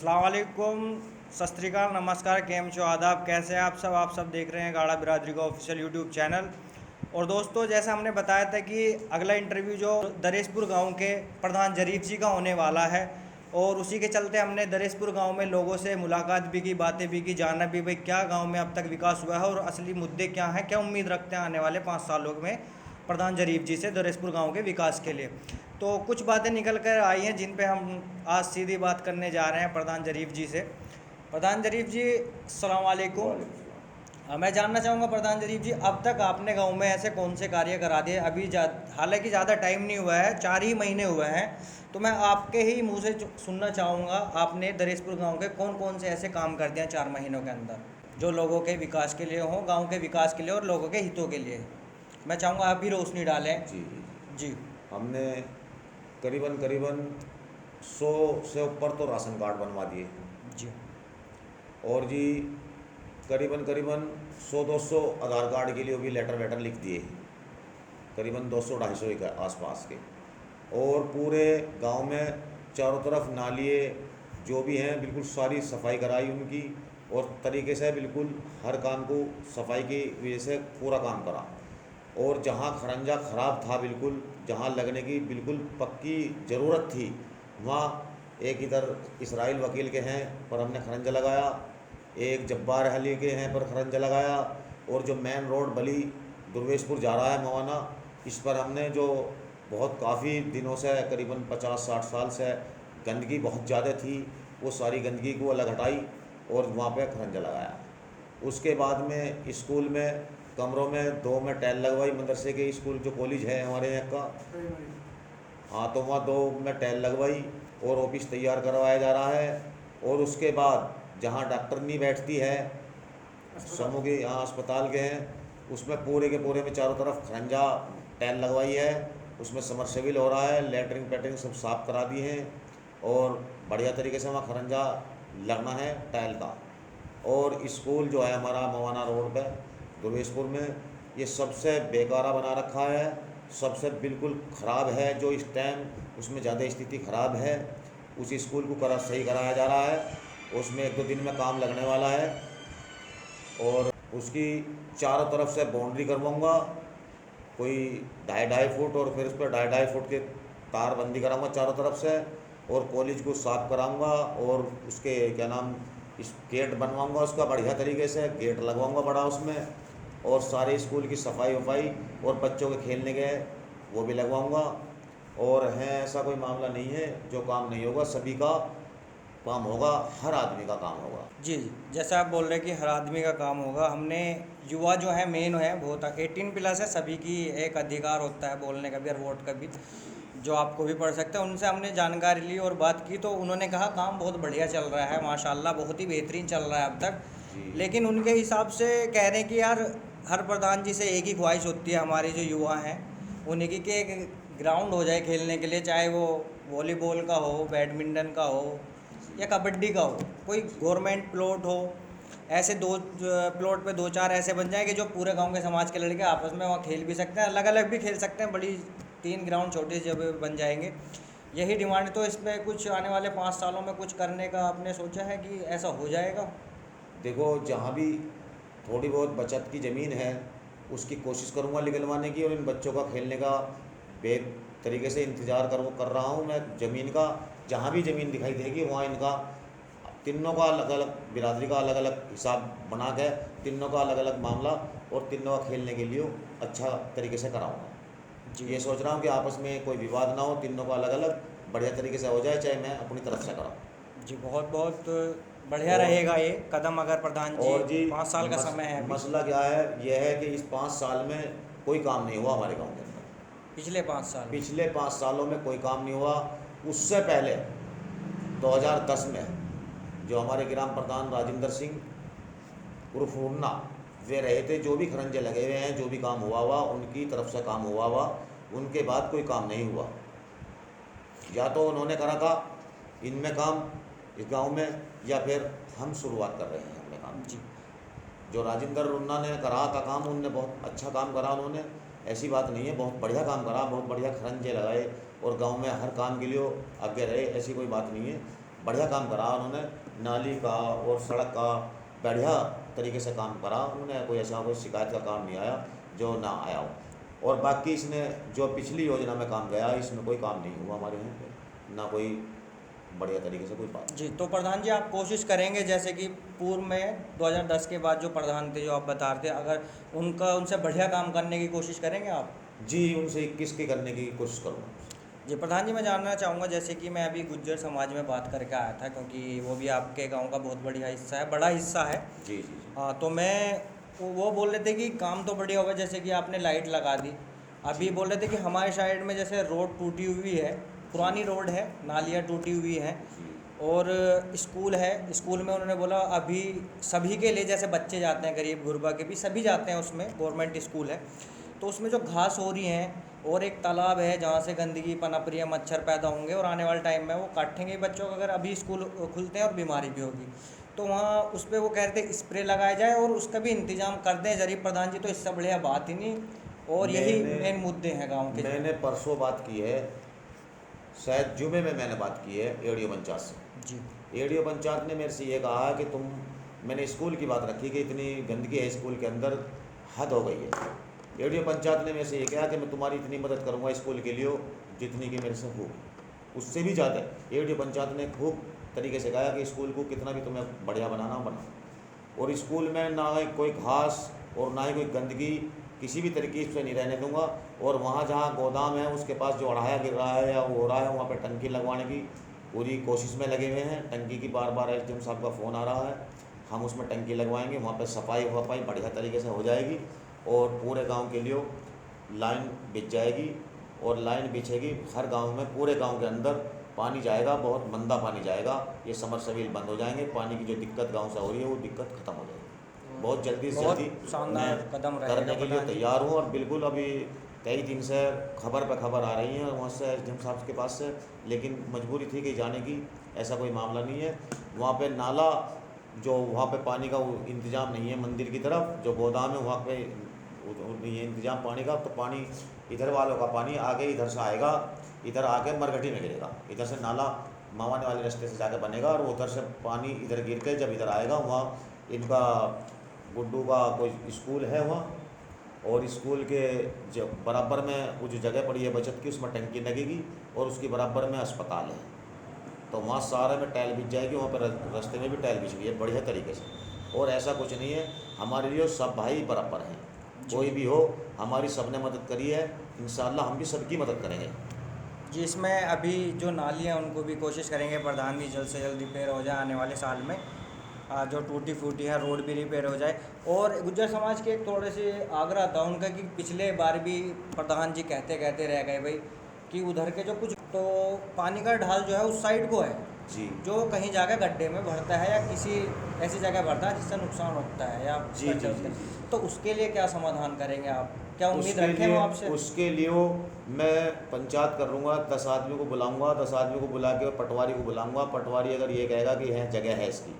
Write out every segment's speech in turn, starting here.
अस्सलाम वालेकुम, सत श्री अकाल, नमस्कार, केम छो, आदाब, कैसे हैं आप सब देख रहे हैं गाड़ा बिरादरी का ऑफिशियल यूट्यूब चैनल। और दोस्तों, जैसा हमने बताया था कि अगला इंटरव्यू जो दरेसपुर गांव के प्रधान जरीफ जी का होने वाला है, और उसी के चलते हमने दरेसपुर गांव में लोगों से मुलाकात भी की, बातें भी की, जाना भी भाई क्या गांव में अब तक विकास हुआ है और असली मुद्दे क्या हैं, क्या उम्मीद रखते हैं आने वाले 5 सालों में प्रधान जरीफ जी से दरेसपुर गांव के विकास के लिए। तो कुछ बातें निकल कर आई हैं जिन पे हम आज सीधी बात करने जा रहे हैं प्रधान जरीफ जी से। प्रधान जरीफ जी, अस्सलाम वालेकुम। वालेकुम सलाम। मैं जानना चाहूँगा प्रधान जरीफ जी, अब तक आपने गांव में ऐसे कौन से कार्य करा दिए? हालांकि ज़्यादा टाइम नहीं हुआ है, 4 ही महीने हुए हैं, तो मैं आपके ही मुंह से सुनना चाहूँगा आपने दरेसपुर गांव के कौन कौन से ऐसे काम कर दिए 4 महीनों के अंदर, जो लोगों के विकास के लिए हों, गाँव के विकास के लिए और लोगों के हितों के लिए। मैं चाहूँगा आप भी रोशनी डालें। जी जी जी। जी। हमने करीबन करीबन 100 से ऊपर तो राशन कार्ड बनवा दिए। जी। और जी करीबन करीबन 100-200 आधार कार्ड के लिए भी लेटर वेटर लिख दिए, करीबन 200-250 के आसपास के। और पूरे गांव में चारों तरफ नालिए जो भी हैं बिल्कुल सारी सफाई कराई उनकी, और तरीके से बिल्कुल हर काम को सफाई की वजह से पूरा काम करा। और जहाँ खरंजा ख़राब था, बिल्कुल जहाँ लगने की बिल्कुल पक्की ज़रूरत थी, वहाँ एक इधर इसराइल वकील के हैं पर हमने खरंजा लगाया, एक जब्बार अली के हैं पर खरंजा लगाया, और जो मेन रोड बली दुर्वेशपुर जा रहा है मवाना, इस पर हमने जो बहुत काफ़ी दिनों से करीबन 50-60 साल से गंदगी बहुत ज़्यादा थी, वो सारी गंदगी को अलग हटाई और वहाँ पे खरंजा लगाया। उसके बाद में स्कूल में कमरों में 2 में टाइल लगवाई, मदरसे के स्कूल जो कॉलेज है हमारे यहाँ का, हाँ, तो वहाँ 2 में टाइल लगवाई और ऑफिस तैयार करवाया जा रहा है। और उसके बाद जहाँ डॉक्टरनी बैठती है समूह के, यहाँ अस्पताल के हैं, उसमें पूरे के पूरे में चारों तरफ खरंजा टाइल लगवाई है, उसमें समरसेबिल हो रहा है, लेटरिन पेटरिन सब साफ करा दी हैं, और बढ़िया तरीके से वहाँ खरंजा लगना है टाइल का। और स्कूल जो है हमारा मवाना रोड पे दुर्वेशपुर में, ये सबसे बेकारा बना रखा है, सबसे बिल्कुल ख़राब है। जो इस टाइम उसमें ज़्यादा स्थिति ख़राब है, उस स्कूल को सही कराया जा रहा है, उसमें 1-2 दिन में काम लगने वाला है। और उसकी चारों तरफ से बाउंड्री करवाऊँगा, कोई 2.5 फुट, और फिर उस पर 2.5 फुट के तार बंदी कराऊँगा चारों तरफ से, और कॉलेज को साफ कराऊँगा, और उसके क्या नाम, इस गेट बनवाऊँगा उसका बढ़िया तरीके से, गेट लगवाऊँगा बड़ा उसमें, और सारे स्कूल की सफाई वफाई और बच्चों के खेलने के वो भी लगवाऊँगा। और है ऐसा कोई मामला नहीं है जो काम नहीं होगा, सभी का काम होगा, हर आदमी का काम होगा। जी जी, जैसा आप बोल रहे हैं कि हर आदमी का काम होगा, हमने युवा जो है मेन है, बहुत 18+ है, सभी की एक अधिकार होता है बोलने का भी और वोट का भी, जो आपको भी पढ़ सकते हैं। उनसे हमने जानकारी ली और बात की, तो उन्होंने कहा काम बहुत बढ़िया चल रहा है, माशाल्लाह बहुत ही बेहतरीन चल रहा है अब तक। जी लेकिन उनके हिसाब से कह रहे हैं कि यार हर प्रधान जी से एक ही ख्वाहिश होती है हमारे जो युवा हैं उन्हीं की, कि एक ग्राउंड हो जाए खेलने के लिए, चाहे वो वॉलीबॉल का हो, बैडमिंटन का हो या कबड्डी का हो, कोई गवर्नमेंट प्लॉट हो, ऐसे प्लॉट पे 2-4 ऐसे बन जाए कि जो पूरे गांव के समाज के लड़के आपस में वहाँ खेल भी सकते हैं, अलग अलग भी खेल सकते हैं, बड़ी 3 ग्राउंड छोटे जब बन जाएंगे। यही डिमांड। तो इस पर कुछ आने वाले 5 सालों में कुछ करने का आपने सोचा है कि ऐसा हो जाएगा? देखो, जहाँ भी थोड़ी बहुत बचत की ज़मीन है उसकी कोशिश करूँगा निकलवाने की, और इन बच्चों का खेलने का बे तरीके से इंतज़ार कर रहा हूँ मैं ज़मीन का। जहाँ भी ज़मीन दिखाई देगी वहाँ इनका तीनों का अलग अलग, बिरादरी का अलग अलग हिसाब बना के, तीनों का अलग अलग मामला, और तीनों का खेलने के लिए अच्छा तरीके से कराऊँगा। जी ये सोच रहा हूँ कि आपस में कोई विवाद ना हो, तीनों का अलग अलग बढ़िया तरीके से हो जाए, चाहे मैं अपनी तरफ से कराऊँ। जी, बहुत बहुत बढ़िया और रहेगा ये कदम, अगर प्रधान जी, और जी 5 साल का समय है अभी। मसला क्या है, यह है कि इस 5 साल में कोई काम नहीं हुआ हमारे गांव के अंदर। पिछले 5 साल में? पिछले 5 सालों में कोई काम नहीं हुआ। उससे पहले 2010 में जो हमारे ग्राम प्रधान राजेंद्र सिंह उर्फ मुन्ना वे रहे थे, जो भी खरंजे लगे हुए हैं, जो भी काम हुआ उनकी तरफ से काम हुआ, उनके बाद कोई काम नहीं हुआ। या तो उन्होंने करा था इनमें काम इस गांव में, या फिर हम शुरुआत कर रहे हैं अपने काम जी की। जो राजेंद्र रुन्ना ने करा था काम, उनने बहुत अच्छा काम करा, उन्होंने, ऐसी बात नहीं है, बहुत बढ़िया काम करा, बहुत बढ़िया खरंजे लगाए, और गांव में हर काम के लिए आगे रहे, ऐसी कोई बात नहीं है। बढ़िया काम करा उन्होंने, नाली का और सड़क का बढ़िया तरीके से काम करा उन्होंने। कोई ऐसा कोई शिकायत का काम नहीं आया जो ना आया हो। और बाकी इसने जो पिछली योजना में काम गया, इसमें कोई काम नहीं हुआ हमारे यहाँ पे, ना कोई बढ़िया तरीके से कोई बात। जी, तो प्रधान जी आप कोशिश करेंगे जैसे कि पूर्व में 2010 के बाद जो प्रधान थे जो आप बता रहे थे, अगर उनका उनसे बढ़िया काम करने की कोशिश करेंगे आप? जी, उनसे 21 के करने की कोशिश करूँगा। जी प्रधान जी, मैं जानना चाहूँगा जैसे कि मैं अभी गुज्जर समाज में बात करके आया था, क्योंकि वो भी आपके गांव का बहुत बढ़िया हिस्सा है, बड़ा हिस्सा है। जी जी जी। हाँ, तो मैं वो बोल रहे थे कि काम तो बढ़िया होगा, जैसे कि आपने लाइट लगा दी। अभी जी बोल रहे थे कि हमारे साइड में जैसे रोड टूटी हुई है, पुरानी रोड है, नालियाँ टूटी हुई हैं, जी और स्कूल है। स्कूल में उन्होंने बोला अभी सभी के लिए, जैसे बच्चे जाते हैं गरीब गुरबा के भी सभी जाते हैं उसमें, गवर्नमेंट स्कूल है, तो उसमें जो घास हो रही हैं, और एक तालाब है जहाँ से गंदगी पनप रही है, मच्छर पैदा होंगे और आने वाले टाइम में वो काटेंगे बच्चों को, अगर अभी स्कूल खुलते हैं और बीमारी भी होगी। तो वहाँ उस पर वो कह रहे थे स्प्रे लगाया जाए और उसका भी इंतजाम कर दें जरिए प्रधान जी, तो इससे बढ़िया बात ही नहीं। और यही मेन मुद्दे हैं गाँव के। मैंने परसों बात की है, शायद जुमे में मैंने बात की है एडीओ पंचायत से। जी एडीओ पंचायत ने मेरे से ये कहा कि तुम, मैंने स्कूल की बात रखी कि इतनी गंदगी है स्कूल के अंदर, हद हो गई है। एडीओ पंचायत ने मेरे से ये कहा कि मैं तुम्हारी इतनी मदद करूंगा स्कूल के लिए जितनी कि मेरे से हो, उससे भी ज़्यादा। एडीओ पंचायत ने खूब तरीके से कहा कि स्कूल को कितना भी तुम्हें बढ़िया बनाना बनाओ, और स्कूल में ना ही कोई घास और ना ही कोई गंदगी किसी भी तरीके से नहीं रहने दूंगा। और वहाँ जहाँ गोदाम है उसके पास जो अड़ाया गिर रहा है या वो हो रहा है, वहाँ पर टंकी लगवाने की पूरी कोशिश में लगे हुए हैं। टंकी की बार बार एसडीएम साहब का फ़ोन आ रहा है, हम उसमें टंकी लगवाएंगे, वहाँ पर सफाई वफाई बढ़िया तरीके से हो जाएगी, और पूरे गांव के लिए लाइन बिछ जाएगी। और लाइन बिछेगी हर गांव में, पूरे गांव के अंदर पानी जाएगा, बहुत मंदा पानी जाएगा। ये समरसेबल बंद हो जाएंगे, पानी की जो दिक्कत गांव से हो रही है वो दिक्कत खत्म हो जाएगी। बहुत जल्दी से बहुत जल्दी शानदार मैं कदम करने रहेगा के लिए प्रधान जी। तैयार हूँ। और बिल्कुल अभी कई दिन से खबर पर खबर आ रही है वहाँ से एसडीएम साहब के पास से, लेकिन मजबूरी थी कि जाने की, ऐसा कोई मामला नहीं है। वहाँ पे नाला, जो वहाँ पे पानी का वो इंतज़ाम नहीं है, मंदिर की तरफ जो गोदाम है वहाँ पे नहीं है इंतज़ाम पानी का, तो पानी इधर वालों का पानी आगे इधर से आएगा, इधर आके मरघटी में गिरेगा, इधर से नाला मावाने वाले रास्ते से जाकर बनेगा, और उधर से पानी इधर गिर के जब इधर आएगा, वहाँ इनका गुड्डू का कोई स्कूल है वहाँ, और स्कूल के जो बराबर में वो जो जगह पड़ी है बचत की, उसमें टंकी लगेगी, और उसके बराबर में अस्पताल है, तो वहाँ सारे में टाइल बिछ जाएगी, वहाँ पर रास्ते में भी टाइल बिछ गई है बढ़िया तरीके से। और ऐसा कुछ नहीं है, हमारे लिए सब भाई बराबर हैं, कोई भी हो, हमारी सबने मदद करी है, इंशाल्लाह हम भी सबकी मदद करेंगे। जी, इसमें अभी जो नालियाँ उनको भी कोशिश करेंगे प्रधान जी जल्द से जल्द रिपेयर हो जाए आने वाले साल में। जो टूटी फूटी है रोड भी रिपेयर हो जाए। और गुज्जर समाज के एक थोड़े से आग्रह था उनका कि पिछले बार भी प्रधान जी कहते कहते रह गए भाई कि उधर के जो कुछ तो पानी का ढाल जो है उस साइड को है, जी जो कहीं जाकर गड्ढे में भरता है या किसी ऐसी जगह भरता है जिससे नुकसान होता है या जी जी जी जी। तो उसके लिए क्या समाधान करेंगे आप? क्या उम्मीद उसके रखें हम लिए आपसे? उसके लिए मैं पंचायत कर लूँगा, 10 आदमी को बुलाऊंगा, 10 आदमी को बुला के पटवारी को बुलाऊंगा। पटवारी अगर ये कहेगा कि है जगह है इसकी,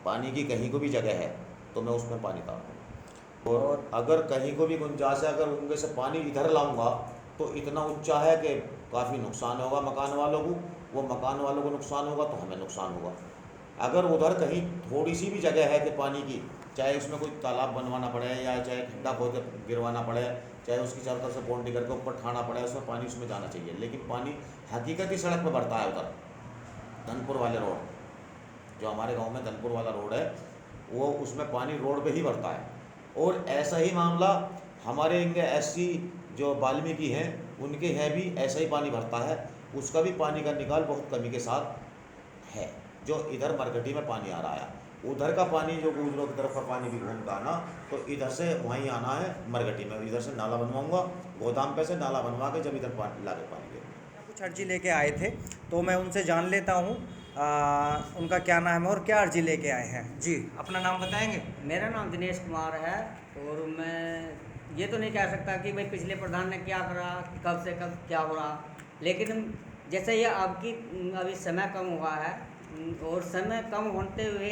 पानी की कहीं को भी जगह है, तो मैं उसमें पानी डालूँगा। और अगर कहीं को भी गुंजाइश है, अगर उनके से पानी इधर लाऊंगा तो इतना ऊंचा है कि काफ़ी नुकसान होगा मकान वालों को, वो मकान वालों को नुकसान होगा तो हमें नुकसान होगा। अगर उधर कहीं थोड़ी सी भी जगह है कि पानी की, चाहे उसमें कोई तालाब बनवाना पड़े या चाहे खड्डा खोद के गिरवाना पड़े, चाहे उसकी चारों तरफ से बाउंड्री करके ऊपर ठाना पड़े, उसमें पानी उसमें जाना चाहिए। लेकिन पानी हकीकती सड़क पर बढ़ता है उधर, धनपुर वाले रोड, जो हमारे गांव में धनपुर वाला रोड है, वो उसमें पानी रोड पे ही बढ़ता है। और ऐसा ही मामला हमारे इनके एससी जो वाल्मीकि हैं उनके हैं भी ऐसा ही पानी भरता है, उसका भी पानी का निकाल बहुत कमी के साथ है। जो इधर मरघटी में पानी आ रहा है, उधर का पानी जो गुजरों की तरफ का पानी भी घूमता है ना, तो इधर से वहीं आना है मरघटी में, इधर से नाला बनवाऊंगा, गोदाम पे से नाला बनवा के जब इधर पानी ला के पानी देंगे। कुछ अर्जी लेके आए थे तो मैं उनसे जान लेता हूँ उनका क्या नाम है और क्या अर्जी लेके आए हैं। जी, अपना नाम बताएंगे? मेरा नाम दिनेश कुमार है, और मैं ये तो नहीं कह सकता कि भाई पिछले प्रधान ने क्या करा, कब से कब क्या हो रहा, लेकिन जैसे ये आपकी अभी समय कम हुआ है, और समय कम होते हुए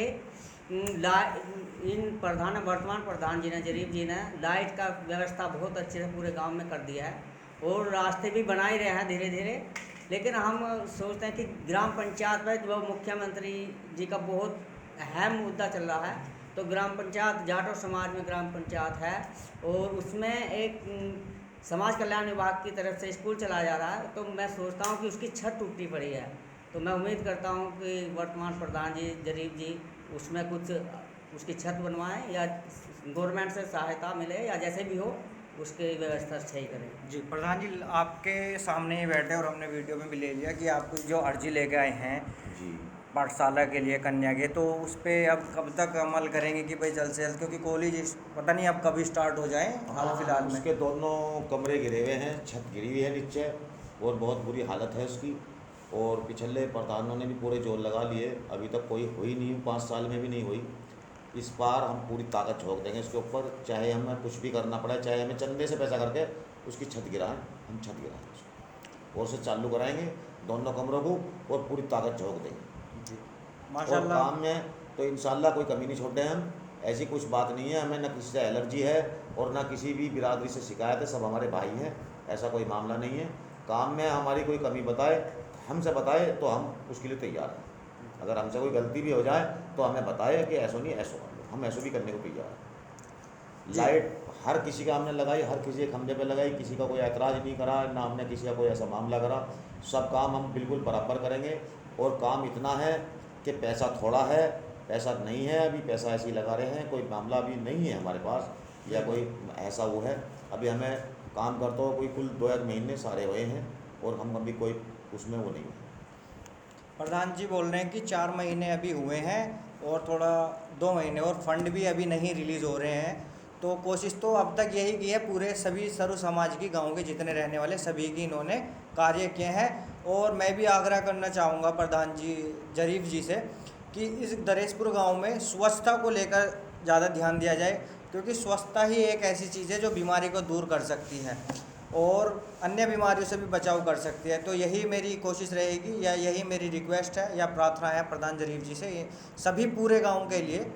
इन वर्तमान प्रधान जी ने, जरीफ जी ने लाइट का व्यवस्था बहुत अच्छे से पूरे गांव में कर दिया है, और रास्ते भी बना ही रहे हैं धीरे धीरे। लेकिन हम सोचते हैं कि ग्राम पंचायत में जो मुख्यमंत्री जी का बहुत अहम मुद्दा चल रहा है, तो ग्राम पंचायत जाटो समाज में ग्राम पंचायत है और उसमें एक समाज कल्याण विभाग की तरफ से स्कूल चलाया जा रहा है। तो मैं सोचता हूँ कि उसकी छत टूटी पड़ी है, तो मैं उम्मीद करता हूँ कि वर्तमान प्रधान जी जरीफ जी उसमें कुछ उसकी छत बनवाएं या गवर्नमेंट से सहायता मिले या जैसे भी हो उसकी व्यवस्था सही करें। जी प्रधान जी, आपके सामने ही बैठे और हमने वीडियो में भी ले लिया कि आप जो अर्जी लेके आए हैं जी पाठशाला के लिए कन्या के, तो उस पर अब कब तक अमल करेंगे कि भाई जल्द से जल्द, क्योंकि कॉलेज पता नहीं अब कभी स्टार्ट हो जाए हाल फिलहाल में। उसके दोनों कमरे गिरे हुए हैं, छत गिरी हुई है नीचे और बहुत बुरी हालत है उसकी। और पिछले प्रधानों ने भी पूरे जोर लगा लिए, अभी तक कोई हुई नहीं, 5 साल में भी नहीं हुई। इस बार हम पूरी ताकत झोंक देंगे इसके ऊपर, चाहे हमें कुछ भी करना पड़े, चाहे हमें चंदे से पैसा करके उसकी छत गिराएं, हम छत गिराएंगे उसको और उसे चालू कराएंगे दोनों कमरों को और पूरी ताकत झोंक देंगे। जी और माशाल्लाह। काम में तो इंशाल्लाह कोई कमी नहीं छोड़े हम, ऐसी कुछ बात नहीं है, हमें न किसी से एलर्जी है और ना किसी भी बिरादरी से शिकायत है, सब हमारे भाई हैं, ऐसा कोई मामला नहीं है। काम में हमारी कोई कमी बताए, हमसे बताए तो हम उसके लिए तैयार हैं। अगर हमसे कोई गलती भी हो जाए तो हमें बताए कि ऐसा नहीं ऐसा कर लो, हम ऐसा भी करने को तैयार हैं। जी। लाइट हर किसी का हमने लगाई, हर किसी के खंभे पे लगाई, किसी का कोई ऐतराज़ नहीं करा, ना हमने किसी का कोई ऐसा मामला करा। सब काम हम बिल्कुल बराबर करेंगे। और काम इतना है कि पैसा थोड़ा है, पैसा नहीं है, अभी पैसा ऐसे ही लगा रहे हैं, कोई मामला अभी नहीं है हमारे पास या कोई ऐसा वो है। अभी हमें काम करते हो कोई कुल 2 महीने सारे हुए हैं और हम अभी कोई उसमें वो नहीं है। प्रधान जी बोल रहे हैं कि 4 महीने अभी हुए हैं और थोड़ा 2 महीने और फंड भी अभी नहीं रिलीज़ हो रहे हैं। तो कोशिश तो अब तक यही की है, पूरे सभी सर्व समाज की, गांव के जितने रहने वाले सभी की इन्होंने कार्य किए हैं। और मैं भी आग्रह करना चाहूँगा प्रधान जी जरीफ जी से कि इस दरेसपुर गांव में स्वच्छता को लेकर ज़्यादा ध्यान दिया जाए, क्योंकि स्वच्छता ही एक ऐसी चीज़ है जो बीमारी को दूर कर सकती है और अन्य बीमारियों से भी बचाव कर सकती है। तो यही मेरी कोशिश रहेगी या यही मेरी रिक्वेस्ट है या प्रार्थना है प्रधान जरीफ जी से, ये सभी पूरे गांव के लिए।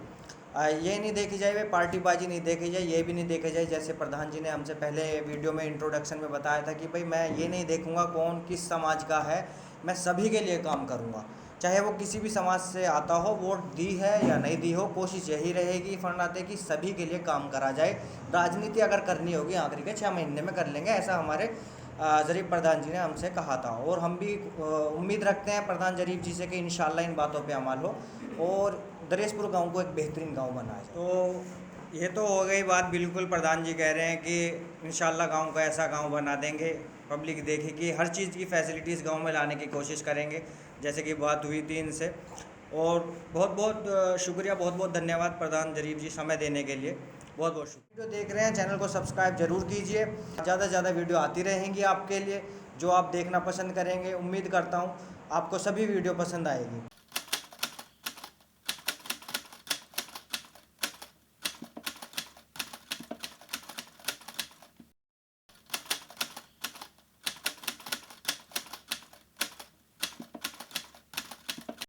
ये नहीं देखी जाए वे पार्टीबाजी नहीं देखी जाए, ये भी नहीं देखा जाए जैसे प्रधान जी ने हमसे पहले वीडियो में इंट्रोडक्शन में बताया था कि भाई मैं ये नहीं देखूंगा कौन किस समाज का है, मैं सभी के लिए काम करूंगा, चाहे वो किसी भी समाज से आता हो, वोट दी है या नहीं दी हो। कोशिश यही रहेगी फरनाते की सभी के लिए काम करा जाए। राजनीति अगर करनी होगी आखिरी के 6 महीने में कर लेंगे, ऐसा हमारे जरीफ प्रधान जी ने हमसे कहा था और हम भी उम्मीद रखते हैं प्रधान जरीफ जी से कि इंशाल्लाह इन बातों पे अमल हो और दरेसपुर गांव को एक बेहतरीन गांव बनाए। तो ये तो हो गई बात, बिल्कुल प्रधान जी कह रहे हैं कि इंशाल्लाह गांव को ऐसा गांव बना देंगे, पब्लिक देखेगी, हर चीज़ की फैसिलिटीज़ गांव में लाने की कोशिश करेंगे जैसे कि बात हुई थी इनसे। और बहुत बहुत शुक्रिया, बहुत बहुत धन्यवाद प्रधान जरीफ जी समय देने के लिए, बहुत बहुत शुक्रिया। वीडियो देख रहे हैं चैनल को सब्सक्राइब जरूर कीजिए, ज़्यादा से ज़्यादा वीडियो आती रहेंगी आपके लिए जो आप देखना पसंद करेंगे। उम्मीद करता हूँ आपको सभी वीडियो पसंद आएगी।